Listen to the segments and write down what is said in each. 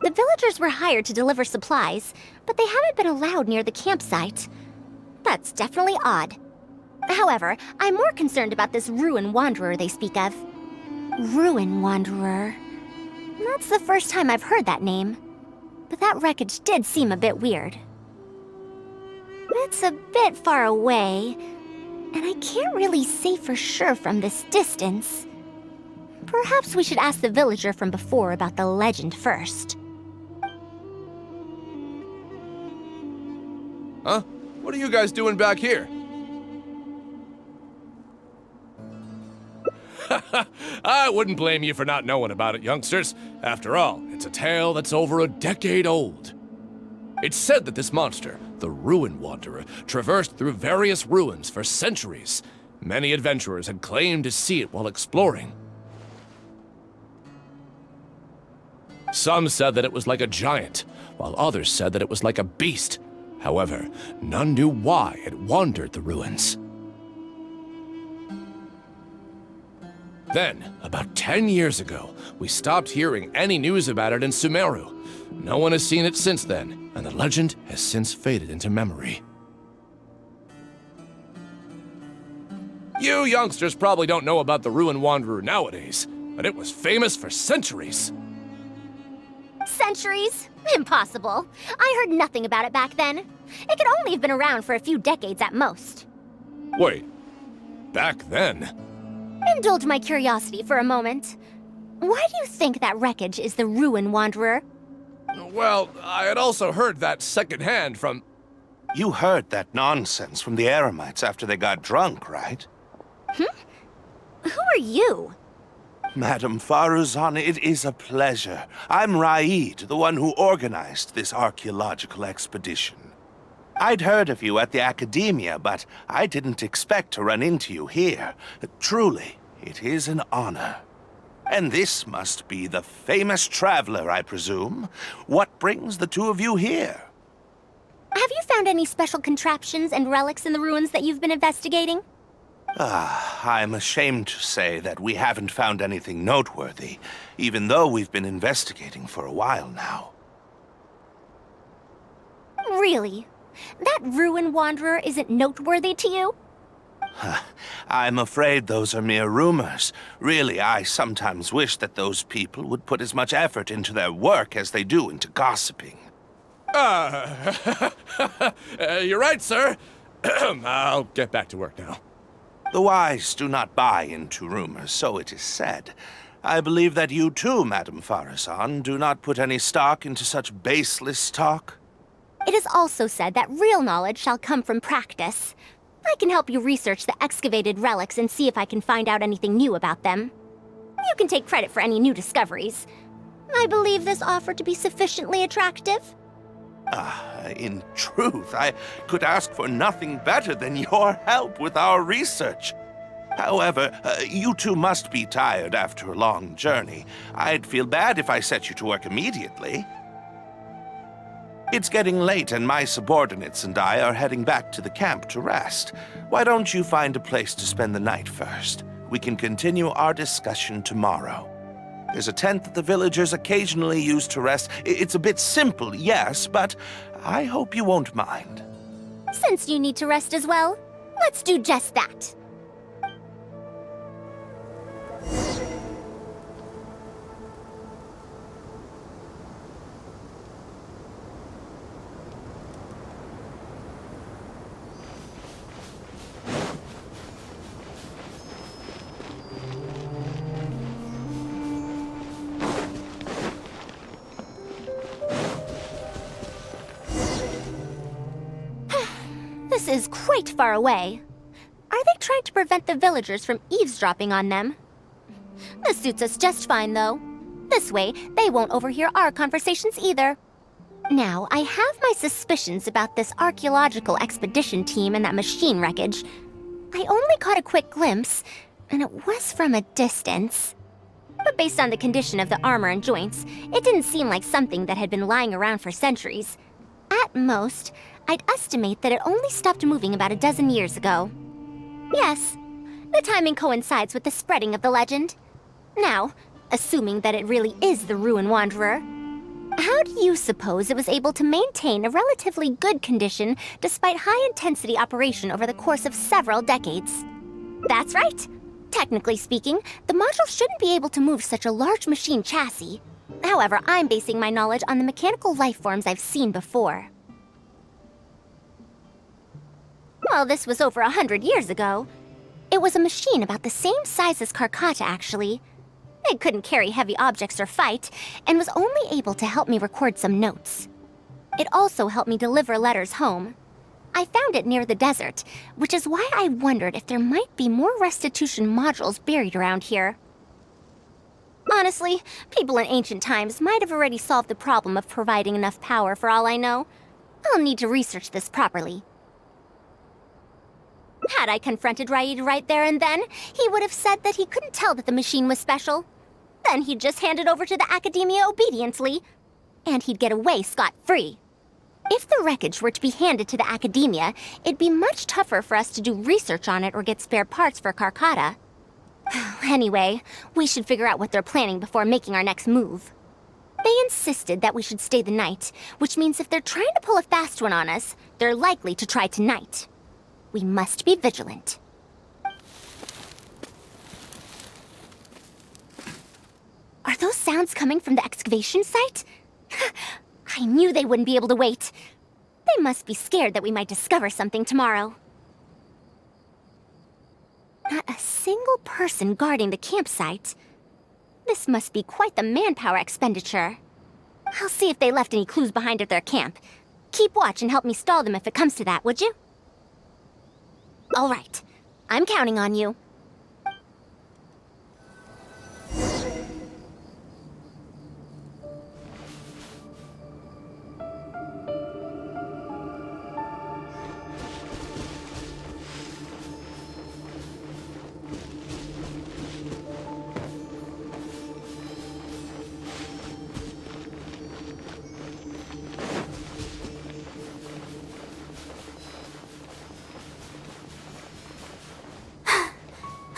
The villagers were hired to deliver supplies, but they haven't been allowed near the campsite. That's definitely odd. However, I'm more concerned about this Ruin Wanderer they speak of. Ruin Wanderer. That's the first time I've heard that name. But that wreckage did seem a bit weird. It's a bit far away, and I can't really say for sure from this distance. Perhaps we should ask the villager from before about the legend first. Huh? What are you guys doing back here? I wouldn't blame you for not knowing about it, youngsters. After all, it's a tale that's over a decade old. It's said that this monster, the Ruin Wanderer, traversed through various ruins for centuries. Many adventurers had claimed to see it while exploring. Some said that it was like a giant, while others said that it was like a beast. However, none knew why it wandered the ruins. Then, about 10 years ago, we stopped hearing any news about it in Sumeru. No one has seen it since then, and the legend has since faded into memory. You youngsters probably don't know about the Ruin Wanderer nowadays, but it was famous for centuries. Centuries? Impossible. I heard nothing about it back then. It could only have been around for a few decades at most. Wait, back then? Indulge my curiosity for a moment. Why do you think that wreckage is the Ruin Wanderer? Well, I had also heard that secondhand from... You heard that nonsense from the Eremites after they got drunk, right? Who are you? Madam Faruzan, it is a pleasure. I'm Raid, the one who organized this archaeological expedition. I'd heard of you at the Akademiya, but I didn't expect to run into you here. Truly, it is an honor. And this must be the famous traveler, I presume. What brings the two of you here? Have you found any special contraptions and relics in the ruins that you've been investigating? I'm ashamed to say that we haven't found anything noteworthy, even though we've been investigating for a while now. Really? That Ruin Wanderer isn't noteworthy to you? I'm afraid those are mere rumors. Really, I sometimes wish that those people would put as much effort into their work as they do into gossiping. You're right, sir. I'll get back to work now. The wise do not buy into rumors, so it is said. I believe that you too, Madam Faruzan, do not put any stock into such baseless talk. It is also said that real knowledge shall come from practice. I can help you research the excavated relics and see if I can find out anything new about them. You can take credit for any new discoveries. I believe this offer to be sufficiently attractive. In truth, I could ask for nothing better than your help with our research. However, you two must be tired after a long journey. I'd feel bad if I set you to work immediately. It's getting late and my subordinates and I are heading back to the camp to rest. Why don't you find a place to spend the night first? We can continue our discussion tomorrow. There's a tent that the villagers occasionally use to rest. It's a bit simple, yes, but I hope you won't mind. Since you need to rest as well, let's do just that. This is quite far away. Are they trying to prevent the villagers from eavesdropping on them? This suits us just fine, though. This way, they won't overhear our conversations either. Now, I have my suspicions about this archaeological expedition team and that machine wreckage. I only caught a quick glimpse, and it was from a distance. But based on the condition of the armor and joints, it didn't seem like something that had been lying around for centuries. At most, I'd estimate that it only stopped moving about a dozen years ago. Yes, the timing coincides with the spreading of the legend. Now, assuming that it really is the Ruin Wanderer, How do you suppose it was able to maintain a relatively good condition despite high-intensity operation over the course of several decades? That's right. Technically speaking, the module shouldn't be able to move such a large machine chassis. However, I'm basing my knowledge on the mechanical life forms I've seen before. Well, this was over 100 years ago. It was a machine about the same size as Karkata, actually. It couldn't carry heavy objects or fight, and was only able to help me record some notes. It also helped me deliver letters home. I found it near the desert, which is why I wondered if there might be more restitution modules buried around here. Honestly, people in ancient times might have already solved the problem of providing enough power for all I know. I'll need to research this properly. Had I confronted Raid right there and then, he would have said that he couldn't tell that the machine was special. Then he'd just hand it over to the Akademiya obediently, and he'd get away scot-free. If the wreckage were to be handed to the Akademiya, it'd be much tougher for us to do research on it or get spare parts for Karkata. Anyway, we should figure out what they're planning before making our next move. They insisted that we should stay the night, which means if they're trying to pull a fast one on us, they're likely to try tonight. We must be vigilant. Are those sounds coming from the excavation site? I knew they wouldn't be able to wait. They must be scared that we might discover something tomorrow. Not a single person guarding the campsite. This must be quite the manpower expenditure. I'll see if they left any clues behind at their camp. Keep watch and help me stall them if it comes to that, would you? All right. I'm counting on you.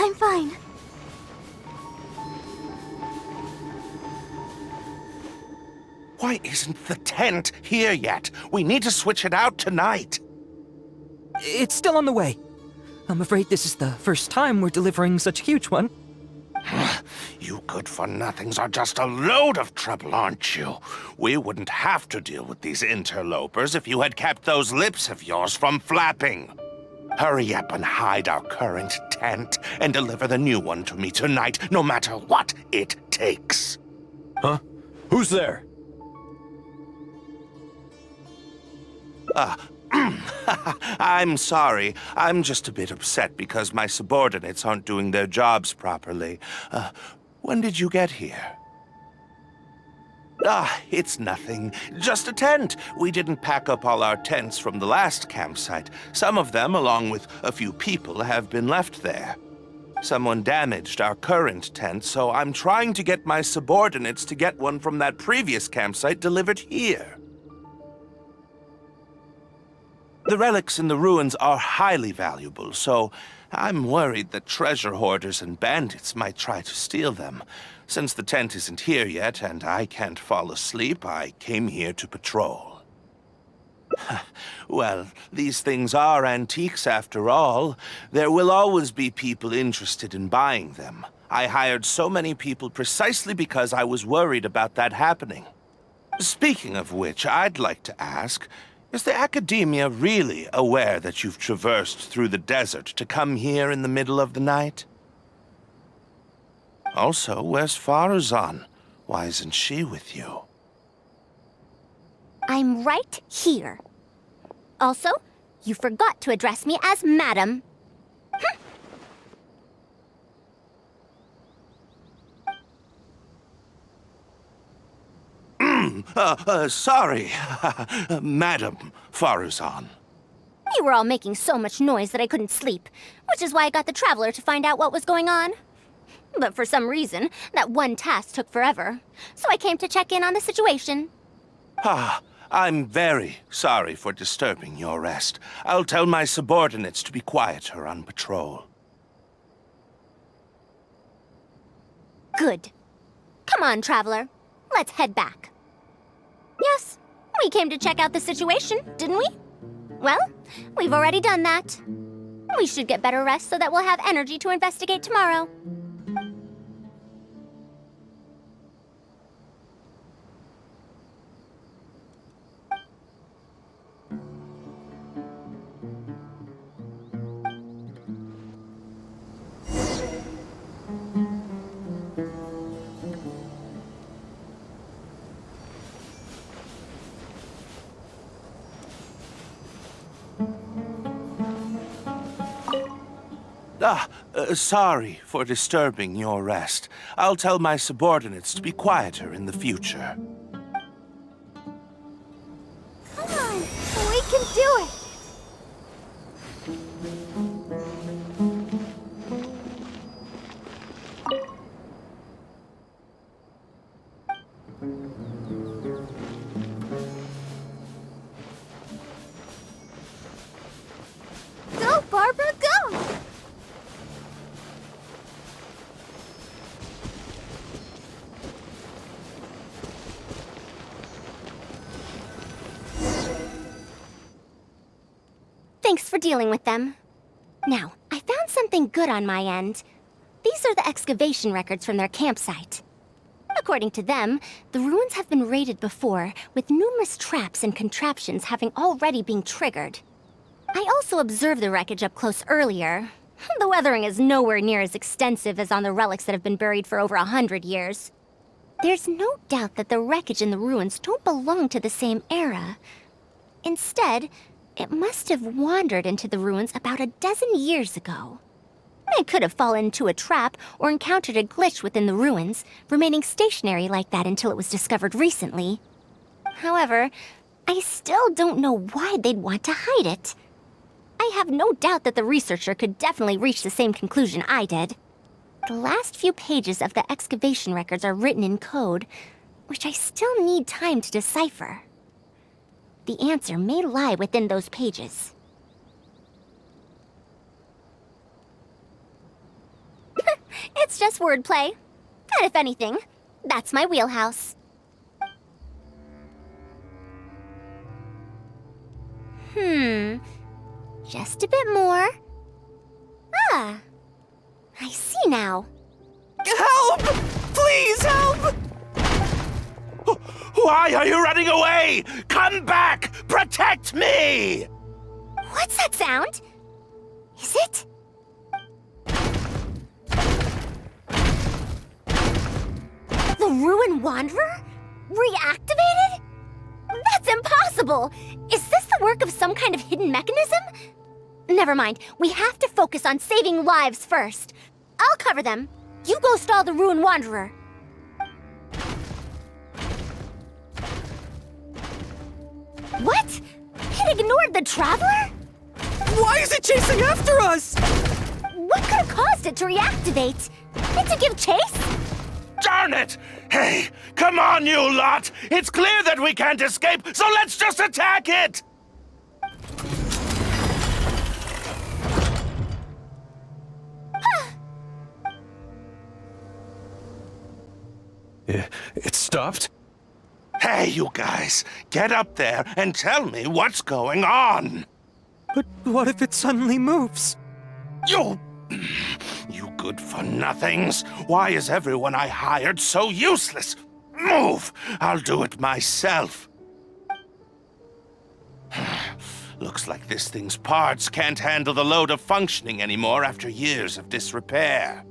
I'm fine. Why isn't the tent here yet? We need to switch it out tonight. It's still on the way. I'm afraid this is the first time we're delivering such a huge one. You good-for-nothings are just a load of trouble, aren't you? We wouldn't have to deal with these interlopers if you had kept those lips of yours from flapping. Hurry up and hide our current tent and deliver the new one to me tonight, no matter what it takes. Huh? Who's there? I'm sorry. I'm just a bit upset because my subordinates aren't doing their jobs properly. When did you get here? It's nothing. Just a tent. We didn't pack up all our tents from the last campsite. Some of them, along with a few people, have been left there. Someone damaged our current tent, so I'm trying to get my subordinates to get one from that previous campsite delivered here. The relics in the ruins are highly valuable, so I'm worried that treasure hoarders and bandits might try to steal them. Since the tent isn't here yet and I can't fall asleep, I came here to patrol. Well, these things are antiques after all. There will always be people interested in buying them. I hired so many people precisely because I was worried about that happening. Speaking of which, I'd like to ask, is the Akademiya really aware that you've traversed through the desert to come here in the middle of the night? Also, where's Faruzan? Why isn't she with you? I'm right here. Also, you forgot to address me as Madam. Sorry, Madam Faruzan. You were all making so much noise that I couldn't sleep, which is why I got the Traveler to find out what was going on. But for some reason, that one task took forever, so I came to check in on the situation. I'm very sorry for disturbing your rest. I'll tell my subordinates to be quieter on patrol. Good. Come on, Traveler. Let's head back. Yes, we came to check out the situation, didn't we? Well, we've already done that. We should get better rest so that we'll have energy to investigate tomorrow. Sorry for disturbing your rest. I'll tell my subordinates to be quieter in the future. Come on, we can do it! Go, Barbara, go! Thanks for dealing with them. Now, I found something good on my end. These are the excavation records from their campsite. According to them, the ruins have been raided before, with numerous traps and contraptions having already been triggered. I also observed the wreckage up close earlier. The weathering is nowhere near as extensive as on the relics that have been buried for over 100 years. There's no doubt that the wreckage and the ruins don't belong to the same era. Instead, it must have wandered into the ruins about a dozen years ago. It could have fallen into a trap or encountered a glitch within the ruins, remaining stationary like that until it was discovered recently. However, I still don't know why they'd want to hide it. I have no doubt that the researcher could definitely reach the same conclusion I did. The last few pages of the excavation records are written in code, which I still need time to decipher. The answer may lie within those pages. It's just wordplay. And if anything, that's my wheelhouse. Just a bit more. Ah, I see now. Help! Please help! Why are you running away? Come back! Protect me! What's that sound? Is it? The Ruin Wanderer? Reactivated? That's impossible! Is this the work of some kind of hidden mechanism? Never mind, we have to focus on saving lives first. I'll cover them. You go stall the Ruin Wanderer. What? It ignored the Traveler? Why is it chasing after us? What could have caused it to reactivate? It to give chase? Darn it! Hey, come on, you lot! It's clear that we can't escape, so let's just attack it! It stopped? Hey, you guys, get up there and tell me what's going on! But what if it suddenly moves? You good-for-nothings! Why is everyone I hired so useless? Move! I'll do it myself. Looks like this thing's parts can't handle the load of functioning anymore after years of disrepair.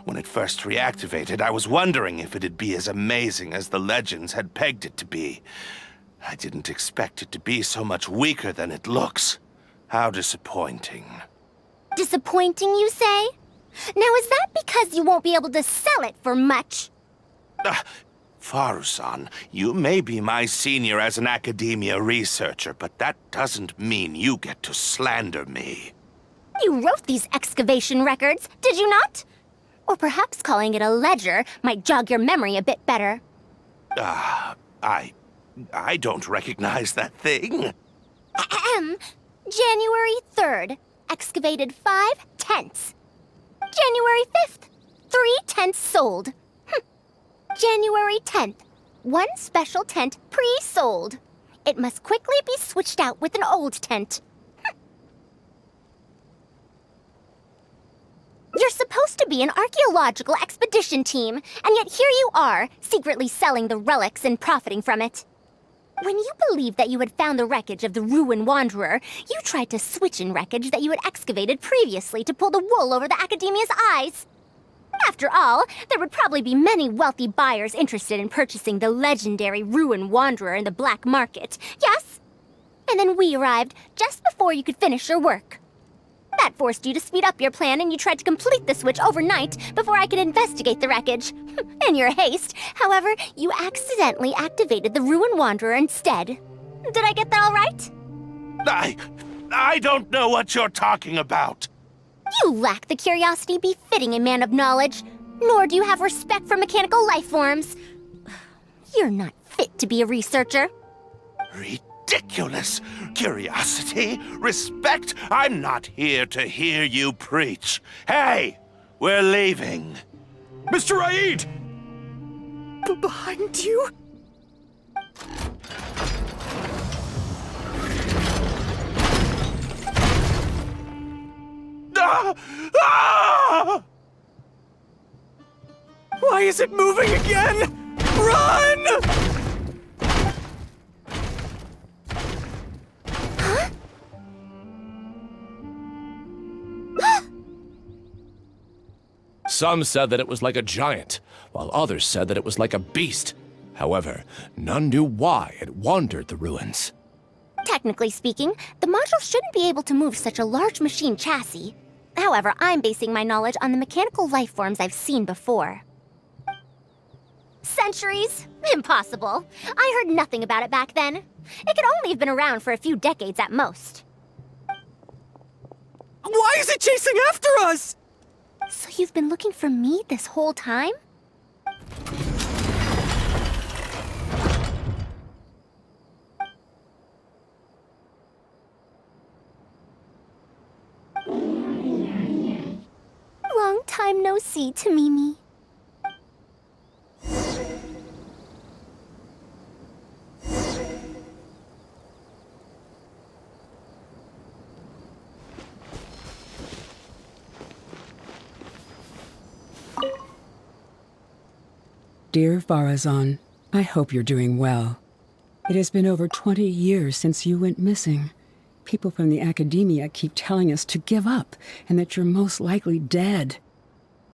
When it first reactivated, I was wondering if it'd be as amazing as the legends had pegged it to be. I didn't expect it to be so much weaker than it looks. How disappointing. Disappointing, you say? Now, is that because you won't be able to sell it for much? Faruzan, you may be my senior as an Akademiya researcher, but that doesn't mean you get to slander me. You wrote these excavation records, did you not? Or perhaps calling it a ledger might jog your memory a bit better. I don't recognize that thing. January 3rd, excavated 5 tenths. January 5th, 3 tenths sold. January 10th, One special tent pre-sold. It must quickly be switched out with an old tent. You're supposed to be an archaeological expedition team, and yet here you are, secretly selling the relics and profiting from it. When you believed that you had found the wreckage of the Ruin Wanderer, you tried to switch in wreckage that you had excavated previously to pull the wool over the Akademiya's eyes. After all, there would probably be many wealthy buyers interested in purchasing the legendary Ruin Wanderer in the black market, yes? And then we arrived just before you could finish your work. That forced you to speed up your plan, and you tried to complete the switch overnight before I could investigate the wreckage. In your haste, however, you accidentally activated the Ruin Wanderer instead. Did I get that all right? I don't know what you're talking about. You lack the curiosity befitting a man of knowledge, nor do you have respect for mechanical life forms. You're not fit to be a researcher. Ridiculous. Curiosity? Respect? I'm not here to hear you preach. Hey, we're leaving. Mr. Raid! Behind you? Ah! Ah! Why is it moving again? Run! Some said that it was like a giant, while others said that it was like a beast. However, none knew why it wandered the ruins. Technically speaking, the module shouldn't be able to move such a large machine chassis. However, I'm basing my knowledge on the mechanical life forms I've seen before. Centuries? Impossible. I heard nothing about it back then. It could only have been around for a few decades at most. Why is it chasing after us? So you've been looking for me this whole time? Long time no see, Tamimi. Dear Faruzan, I hope you're doing well. It has been over 20 years since you went missing. People from the Akademiya keep telling us to give up and that you're most likely dead.